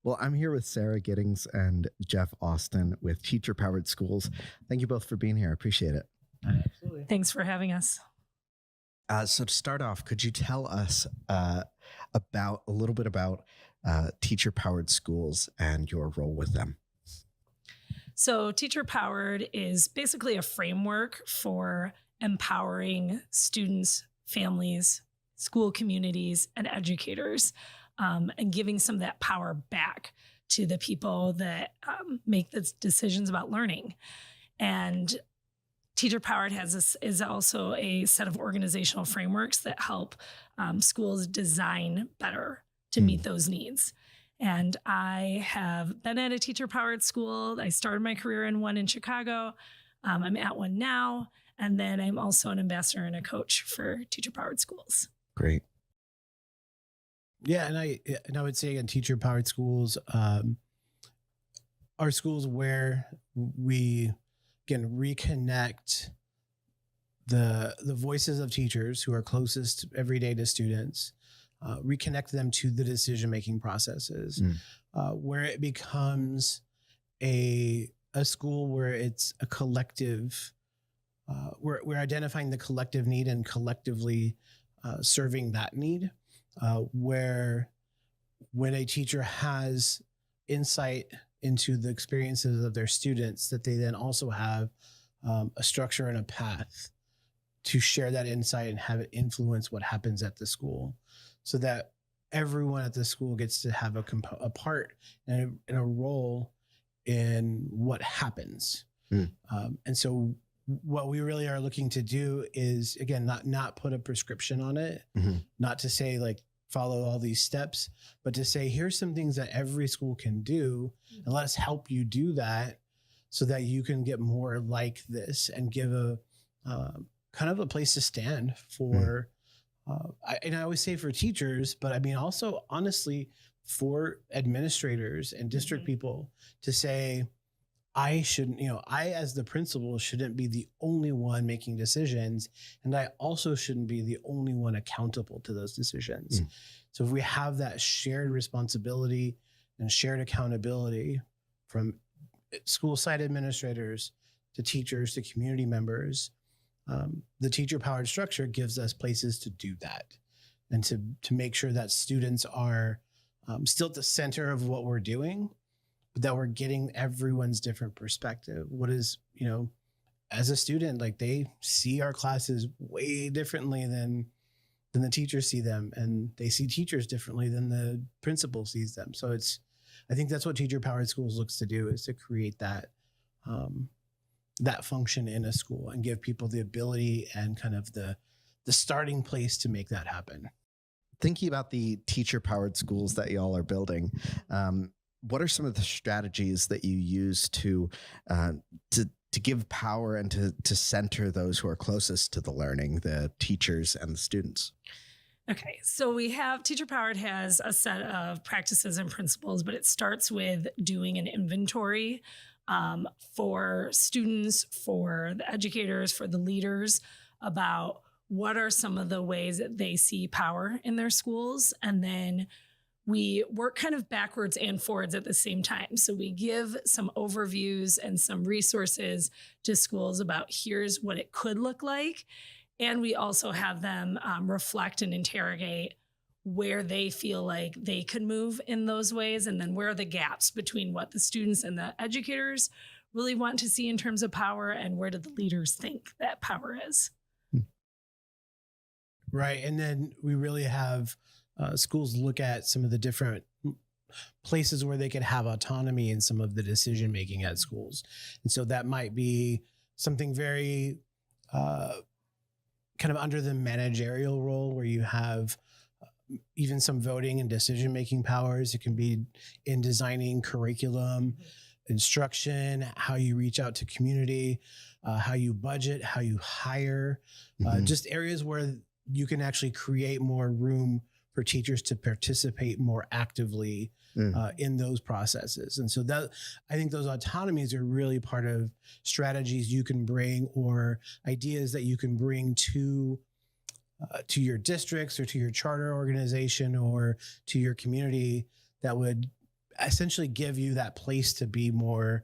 Well, I'm here with Sarah Giddings and Jeff Austin with Teacher Powered Schools. Thank you both for being here. I appreciate it. Absolutely. Thanks for having us. So to start off, could you tell us about a little bit about Teacher Powered Schools and your role with them? So Teacher Powered is basically a framework for empowering students, families, school communities, and educators, and giving some of that power back to the people that make the decisions about learning. And Teacher Powered is also a set of organizational frameworks that help schools design better to meet those needs. And I have been at a Teacher Powered school. I started my career in one in Chicago. I'm at one now. And then I'm also an ambassador and a coach for Teacher Powered schools. Great. Yeah, and I would say again, Teacher Powered schools are schools where we again reconnect the voices of teachers who are closest every day to students, reconnect them to the decision-making processes, where it becomes a school where it's a collective, we're identifying the collective need and collectively serving that need, where when a teacher has insight into the experiences of their students, that they then also have a structure and a path to share that insight and have it influence what happens at the school, so that everyone at the school gets to have a part and a role in what happens. And so what we really are looking to do is, again, not put a prescription on it, not to say like follow all these steps, but to say, here's some things that every school can do, and let us help you do that so that you can get more like this and give a kind of a place to stand for, and I always say for teachers, but I mean, also honestly for administrators and district people to say, I shouldn't, I as the principal shouldn't be the only one making decisions. And I also shouldn't be the only one accountable to those decisions. So if we have that shared responsibility and shared accountability from school site administrators to teachers to community members, the teacher powered structure gives us places to do that and to make sure that students are still at the center of what we're doing, but that we're getting everyone's different perspective. What is, as a student, like they see our classes way differently than the teachers see them, and they see teachers differently than the principal sees them. So I think that's what Teacher Powered Schools looks to do, is to create that that function in a school and give people the ability and kind of the starting place to make that happen. Thinking about the Teacher Powered Schools that y'all are building, what are some of the strategies that you use to give power and to center those who are closest to the learning, the teachers and the students? Okay, so we have Teacher Powered has a set of practices and principles, but it starts with doing an inventory for students, for the educators, for the leaders, about what are some of the ways that they see power in their schools. And then we work kind of backwards and forwards at the same time. So we give some overviews and some resources to schools about here's what it could look like. And we also have them reflect and interrogate where they feel like they could move in those ways, and then where are the gaps between what the students and the educators really want to see in terms of power, and where do the leaders think that power is. Right. And then we really have schools look at some of the different places where they could have autonomy in some of the decision making at schools. And so that might be something very kind of under the managerial role, where you have even some voting and decision-making powers. It can be in designing curriculum, instruction, how you reach out to community, how you budget, how you hire, just areas where you can actually create more room for teachers to participate more actively in those processes. And so that, I think those autonomies are really part of strategies you can bring, or ideas that you can bring to your districts or to your charter organization or to your community, that would essentially give you that place to be more,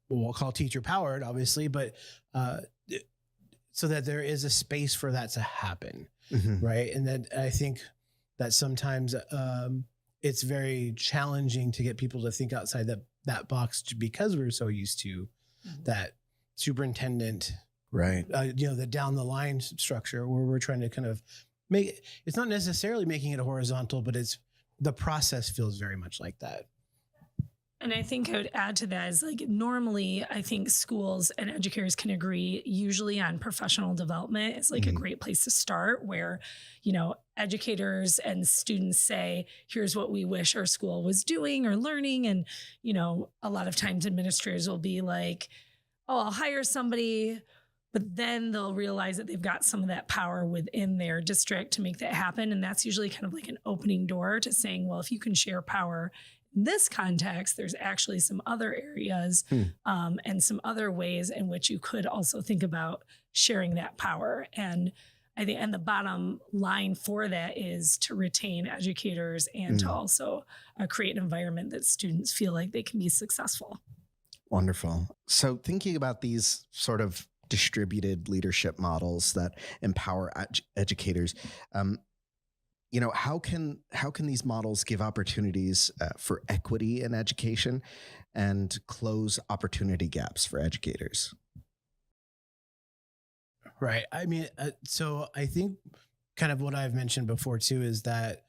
we'll call teacher powered, obviously, but so that there is a space for that to happen. Mm-hmm. Right. And then I think that sometimes it's very challenging to get people to think outside that box because we're so used to that superintendent, Right. The down the line structure where we're trying to kind of it's not necessarily making it horizontal, but the process feels very much like that. And I think I would add to that is like normally I think schools and educators can agree usually on professional development is like a great place to start where, educators and students say, here's what we wish our school was doing or learning. And, a lot of times administrators will be like, oh, I'll hire somebody, but then they'll realize that they've got some of that power within their district to make that happen. And that's usually kind of like an opening door to saying, well, if you can share power in this context, there's actually some other areas and some other ways in which you could also think about sharing that power. And I think, and the bottom line for that is to retain educators and to also create an environment that students feel like they can be successful. Wonderful. So thinking about these sort of distributed leadership models that empower educators, how can these models give opportunities for equity in education and close opportunity gaps for educators? Right. I mean, so I think kind of what I've mentioned before too is that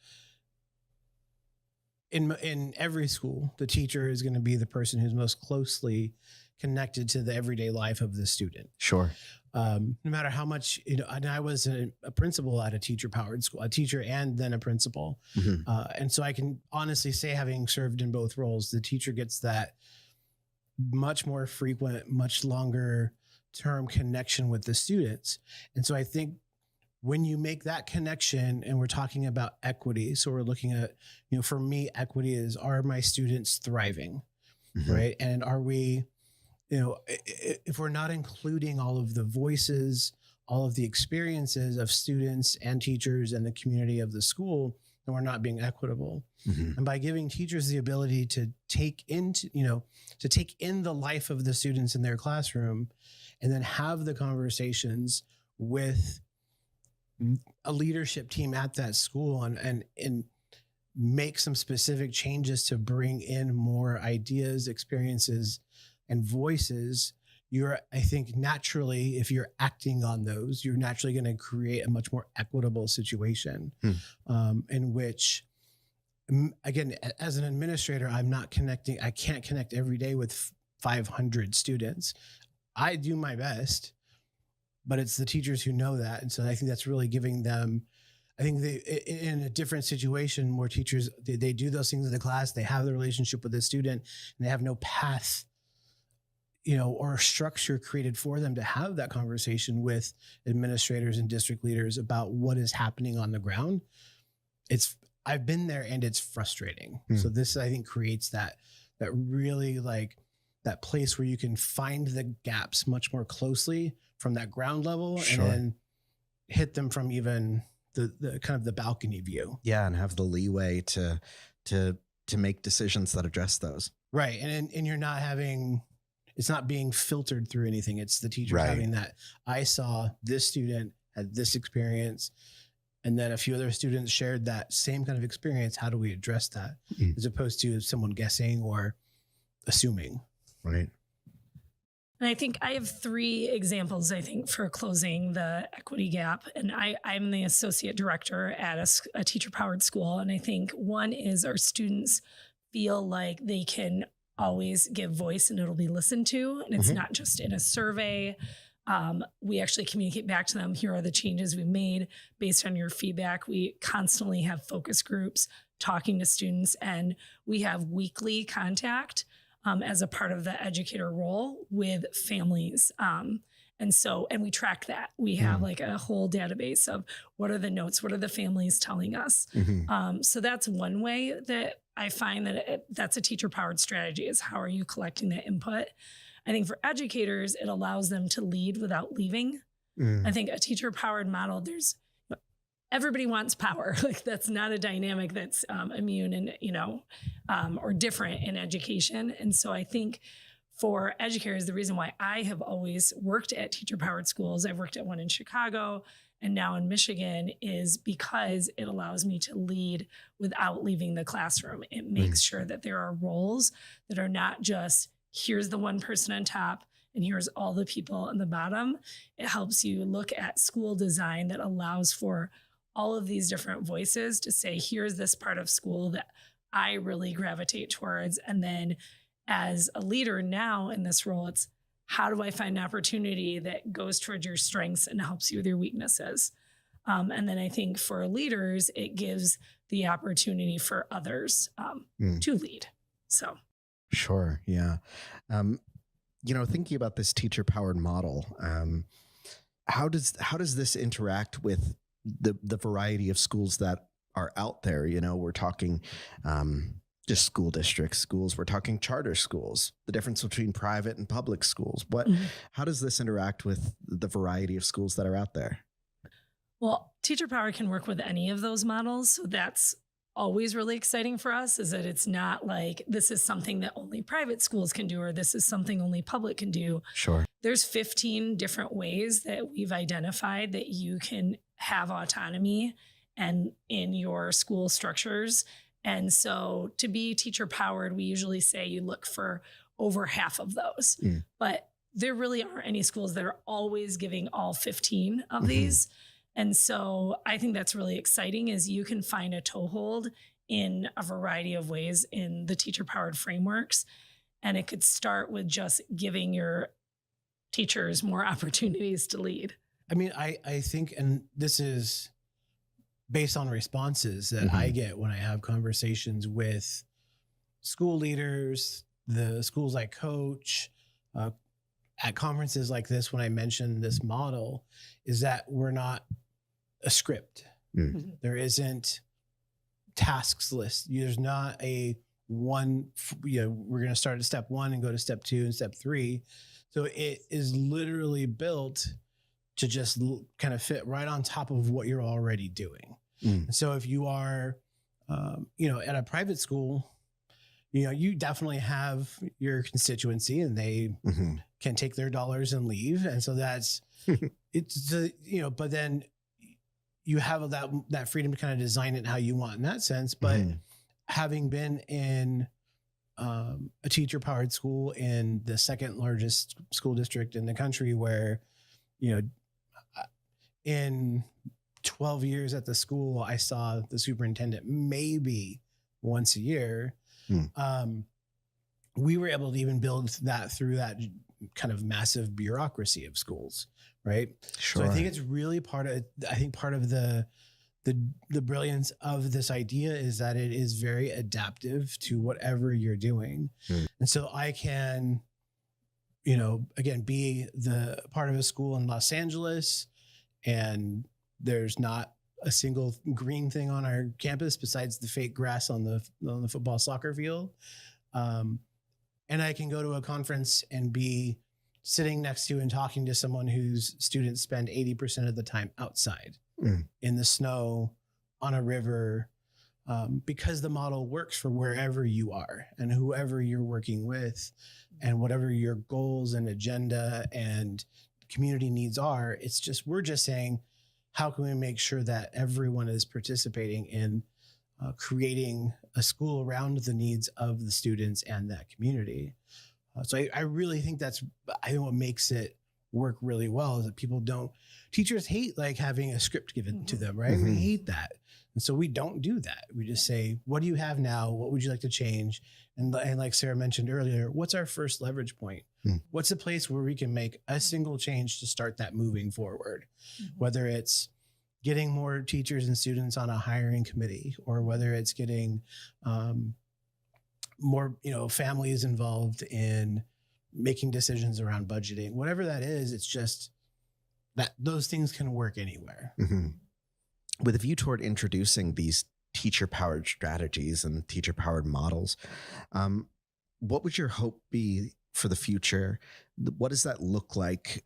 in every school, the teacher is going to be the person who's most closely connected to the everyday life of the student. Sure. No matter how much, and I was a principal at a teacher-powered school, a teacher and then a principal. And so I can honestly say, having served in both roles, the teacher gets that much more frequent, much longer term connection with the students. And so I think when you make that connection and we're talking about equity, so we're looking at, for me, equity is, are my students thriving, right? And are we, if we're not including all of the voices, all of the experiences of students and teachers and the community of the school, then we're not being equitable. And by giving teachers the ability to take in the life of the students in their classroom and then have the conversations with a leadership team at that school and make some specific changes to bring in more ideas, experiences, and voices, I think naturally, if you're acting on those, you're naturally going to create a much more equitable situation in which, again, as an administrator, I can't connect every day with 500 students. I do my best, but it's the teachers who know that. And so I think that's really giving them, I think in a different situation, more teachers, they do those things in the class, they have the relationship with the student and they have no path, or structure created for them to have that conversation with administrators and district leaders about what is happening on the ground. I've been there and it's frustrating. So this, I think, creates that really like that place where you can find the gaps much more closely from that ground level and then hit them from even the kind of the balcony view. Yeah. And have the leeway to make decisions that address those. Right. And you're not having, it's not being filtered through anything. It's the teacher having that, I saw this student had this experience, and then a few other students shared that same kind of experience. How do we address that? As opposed to someone guessing or assuming. Right. And I think I have 3 examples, I think, for closing the equity gap. And I'm the associate director at a teacher-powered school. And I think one is our students feel like they can always give voice and it'll be listened to. And it's not just in a survey. We actually communicate back to them. Here are the changes we made based on your feedback. We constantly have focus groups talking to students, and we have weekly contact as a part of the educator role with families. And we track that. We have like a whole database of what are the notes, what are the families telling us. So that's one way that I find that that's a teacher-powered strategy, is how are you collecting that input? I think for educators, it allows them to lead without leaving. I think a teacher-powered model, everybody wants power. Like that's not a dynamic that's immune and, or different in education. And so I think for educators, the reason why I have always worked at teacher powered schools, I've worked at one in Chicago and now in Michigan, is because it allows me to lead without leaving the classroom. It makes sure that there are roles that are not just here's the one person on top and here's all the people on the bottom. It helps you look at school design that allows for all of these different voices to say, here's this part of school that I really gravitate towards. And then as a leader now in this role, it's how do I find an opportunity that goes towards your strengths and helps you with your weaknesses? And then I think for leaders, it gives the opportunity for others to lead. So. Sure. Yeah. Thinking about this teacher powered model, how does this interact with the variety of schools that are out there? We're talking just school districts, schools. We're talking charter schools, the difference between private and public schools. How does this interact with the variety of schools that are out there? Well, teacher power can work with any of those models. So that's always really exciting for us, is that it's not like this is something that only private schools can do, or this is something only public can do. Sure. There's 15 different ways that we've identified that you can have autonomy and in your school structures. And so to be teacher powered, we usually say you look for over half of those, but there really aren't any schools that are always giving all 15 of these. And so I think that's really exciting, is you can find a toehold in a variety of ways in the teacher powered frameworks. And it could start with just giving your teachers more opportunities to lead. I mean, I think, and this is based on responses that I get when I have conversations with school leaders, the schools I coach, at conferences like this, when I mention this model, is that we're not a script. There isn't tasks list. There's not a one, we're going to start at step 1 and go to step 2 and step 3. So it is literally built to just kind of fit right on top of what you're already doing. So if you are, at a private school, you definitely have your constituency and they can take their dollars and leave. And so that's, but then you have that freedom to kind of design it how you want in that sense. But having been in a teacher powered school in the second largest school district in the country, where, in 12 years at the school, I saw the superintendent maybe once a year. We were able to even build that through that kind of massive bureaucracy of schools, right? Sure. So I think it's really part of the brilliance of this idea is that it is very adaptive to whatever you're doing. And so I can, again, be the part of a school in Los Angeles, and there's not a single green thing on our campus besides the fake grass on the football soccer field. And I can go to a conference and be sitting next to and talking to someone whose students spend 80% of the time outside in the snow, on a river, because the model works for wherever you are and whoever you're working with and whatever your goals and agenda and community needs are. We're just saying, how can we make sure that everyone is participating in creating a school around the needs of the students and that community? So I really think what makes it work really well is that teachers hate like having a script given to them, right? We hate that. And so we don't do that. We just say, what do you have now? What would you like to change? And like Sarah mentioned earlier, what's our first leverage point? What's a place where we can make a single change to start that moving forward? Whether it's getting more teachers and students on a hiring committee, or whether it's getting more, families involved in making decisions around budgeting, whatever that is, it's just that those things can work anywhere. With a view toward introducing these teacher-powered strategies and teacher-powered models, what would your hope be for the future? What does that look like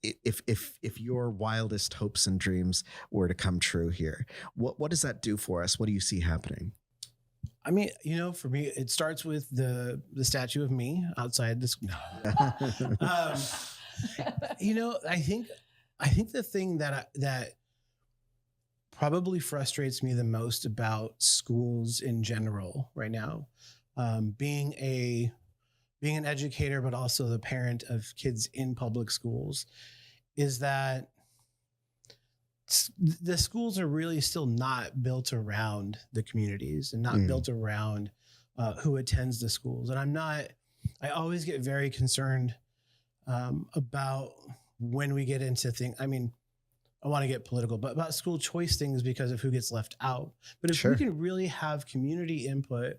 if your wildest hopes and dreams were to come true here, what does that do for us? What do you see happening? I mean, for me, it starts with the statue of me outside this. No. I think the thing that probably frustrates me the most about schools in general right now, being an educator, but also the parent of kids in public schools, is that the schools are really still not built around the communities and not built around who attends the schools. And I always get very concerned about when we get into things. I mean, I want to get political, but about school choice things because of who gets left out. But if we can really have community input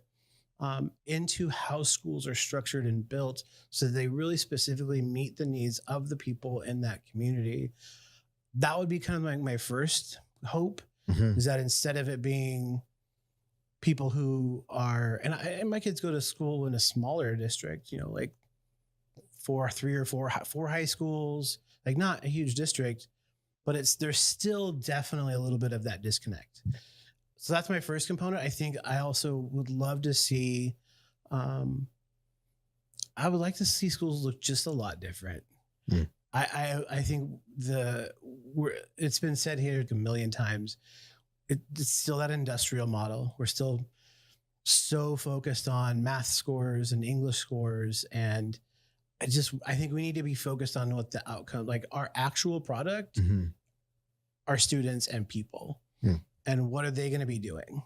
into how schools are structured and built so that they really specifically meet the needs of the people in that community, that would be kind of like my first hope, is that instead of it being people who are, and my kids go to school in a smaller district, like four high schools, like not a huge district, but there's still definitely a little bit of that disconnect. So that's my first component. I think I also would love to see, I would like to see schools look just a lot different. I think it's been said here a million times. It's still that industrial model. We're still so focused on math scores and English scores. And I think we need to be focused on what the outcome, like our actual product, our students and people, and what are they going to be doing?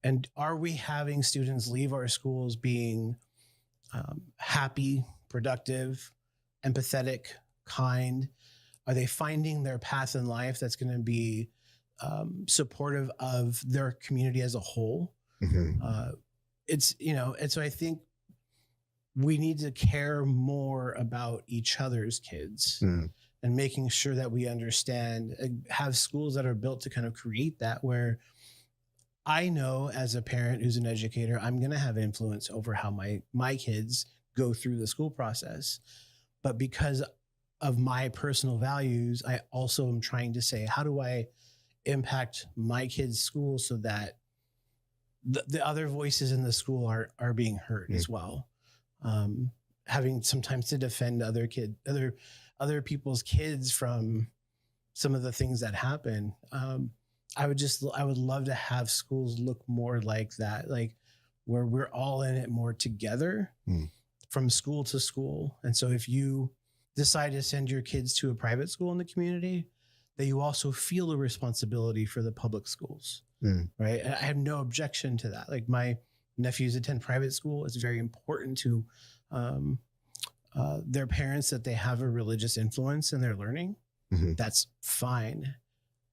And are we having students leave our schools being happy, productive, empathetic, kind? Are they finding their path in life that's going to be supportive of their community as a whole? And so I think we need to care more about each other's kids and making sure that we understand, have schools that are built to kind of create that, where I know as a parent who's an educator, I'm going to have influence over how my kids go through the school process. But because of my personal values, I also am trying to say, how do I impact my kids' school so that the other voices in the school are being heard as well. Having sometimes to defend other people's kids from some of the things that happen. I would love to have schools look more like that, like where we're all in it more together from school to school. And so if you decide to send your kids to a private school in the community, that you also feel a responsibility for the public schools, right? And I have no objection to that. Like my nephews attend private school. It's very important to their parents that they have a religious influence in their learning. That's fine.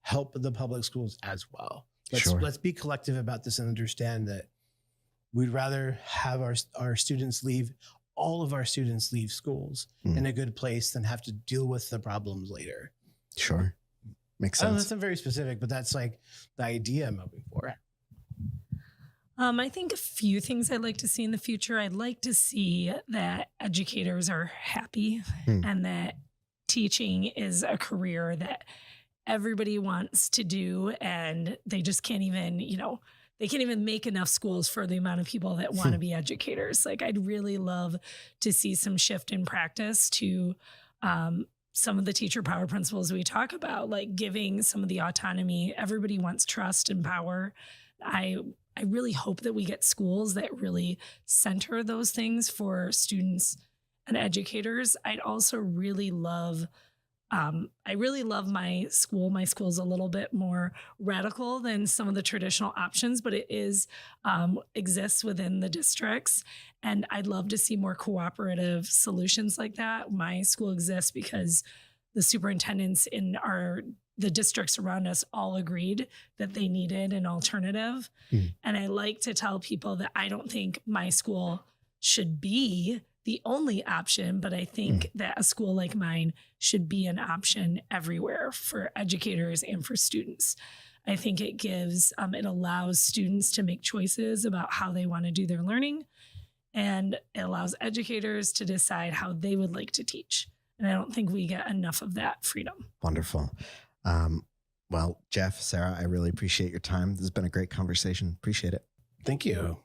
Help the public schools as well. Let's be collective about this and understand that we'd rather have our students leave, all of our students leave schools in a good place than have to deal with the problems later. Sure. Makes I don't know, sense. that's not very specific, but that's like the idea I'm hoping for. I think a few things I'd like to see in the future. I'd like to see that educators are happy and that teaching is a career that everybody wants to do, and they just can't even, they can't even make enough schools for the amount of people that want to be educators. Like I'd really love to see some shift in practice to some of the teacher power principles we talk about, like giving some of the autonomy. Everybody wants trust and power. I really hope that we get schools that really center those things for students and educators. I'd also really love, I really love my school. My school's a little bit more radical than some of the traditional options, but it exists within the districts. And I'd love to see more cooperative solutions like that. My school exists because the superintendents in the districts around us all agreed that they needed an alternative. And I like to tell people that I don't think my school should be the only option, but I think that a school like mine should be an option everywhere for educators and for students. I think it it allows students to make choices about how they want to do their learning, and it allows educators to decide how they would like to teach. And I don't think we get enough of that freedom. Wonderful. Well, Jeff, Sarah, I really appreciate your time. This has been a great conversation. Appreciate it. Thank you.